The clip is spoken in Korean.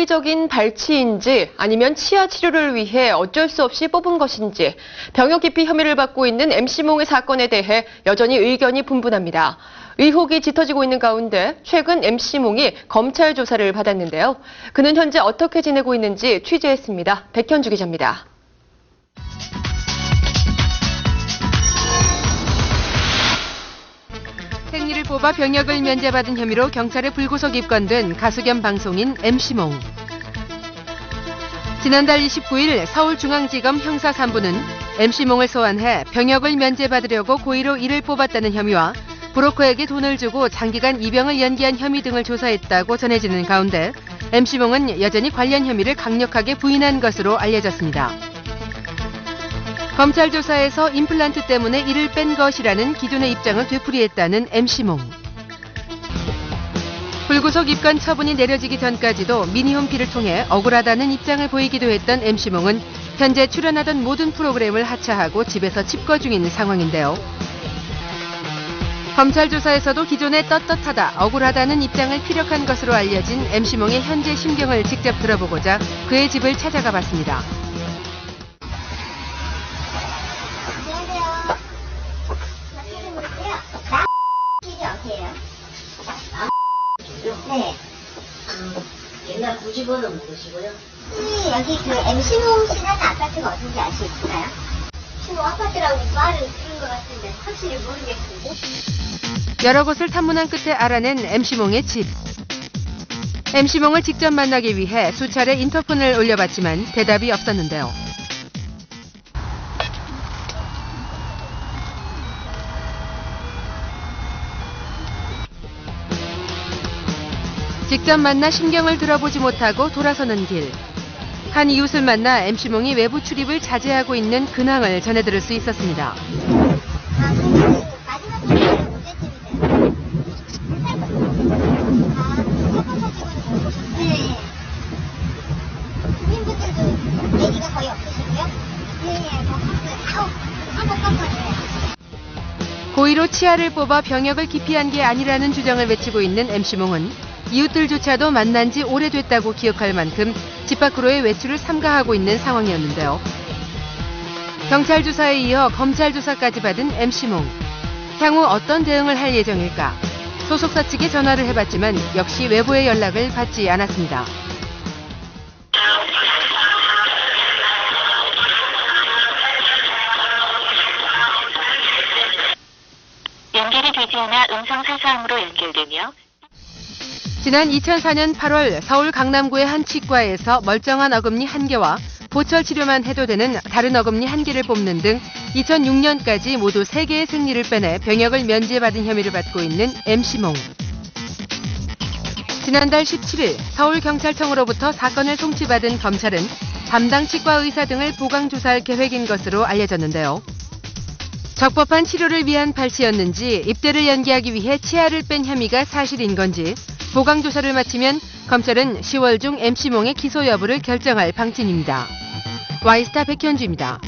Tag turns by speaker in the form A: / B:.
A: 인위적인 발치인지 아니면 치아 치료를 위해 어쩔 수 없이 뽑은 것인지 병역 기피 혐의를 받고 있는 MC몽의 사건에 대해 여전히 의견이 분분합니다. 의혹이 짙어지고 있는 가운데 최근 MC몽이 검찰 조사를 받았는데요. 그는 현재 어떻게 지내고 있는지 취재했습니다. 백현주 기자입니다.
B: 생리를 뽑아 병역을 면제받은 혐의로 경찰에 불구속 입건된 가수 겸 방송인 MC몽. 지난달 29일 서울중앙지검 형사 3부는 MC몽을 소환해 병역을 면제받으려고 고의로 이를 뽑았다는 혐의와 브로커에게 돈을 주고 장기간 입영을 연기한 혐의 등을 조사했다고 전해지는 가운데 MC몽은 여전히 관련 혐의를 강력하게 부인한 것으로 알려졌습니다. 검찰 조사에서 임플란트 때문에 이를 뺀 것이라는 기존의 입장을 되풀이했다는 MC몽. 불구속 입건 처분이 내려지기 전까지도 미니홈피를 통해 억울하다는 입장을 보이기도 했던 MC몽은 현재 출연하던 모든 프로그램을 하차하고 집에서 집거 중인 상황인데요. 검찰 조사에서도 기존에 떳떳하다, 억울하다는 입장을 피력한 것으로 알려진 MC몽의 현재 심경을 직접 들어보고자 그의 집을 찾아가 봤습니다.
C: 네. 옛날 90원은 모르시고요. 여기 그 MC몽 씨라는 아파트가 어딘지 알 수 있을까요? MC몽 아파트라고 말을 들은 것 같은데 확실히 모르겠습니다.
B: 여러 곳을 탐문한 끝에 알아낸 MC몽의 집. MC몽을 직접 만나기 위해 수차례 인터폰을 올려봤지만 대답이 없었는데요. 직접 만나 심경을 들어보지 못하고 돌아서는 길. 한 이웃을 만나 MC몽이 외부 출입을 자제하고 있는 근황을 전해들을 수 있었습니다. 고의로 치아를 뽑아 병역을 기피한 게 아니라는 주장을 외치고 있는 MC몽은 이웃들조차도 만난 지 오래됐다고 기억할 만큼 집 밖으로의 외출을 삼가하고 있는 상황이었는데요. 경찰 조사에 이어 검찰 조사까지 받은 MC몽. 향후 어떤 대응을 할 예정일까? 소속사 측에 전화를 해봤지만 역시 외부의 연락을 받지 않았습니다.
D: 연결이 되지 않아 음성 사서함으로 연결되며
B: 지난 2004년 8월 서울 강남구의 한 치과에서 멀쩡한 어금니 1개와 보철 치료만 해도 되는 다른 어금니 1개를 뽑는 등 2006년까지 모두 3개의 생리를 빼내 병역을 면제받은 혐의를 받고 있는 MC몽. 지난달 17일 서울경찰청으로부터 사건을 송치받은 검찰은 담당 치과 의사 등을 보강조사할 계획인 것으로 알려졌는데요. 적법한 치료를 위한 발치였는지 입대를 연기하기 위해 치아를 뺀 혐의가 사실인 건지 보강조사를 마치면 검찰은 10월 중 MC몽의 기소 여부를 결정할 방침입니다. 와이스타 백현주입니다.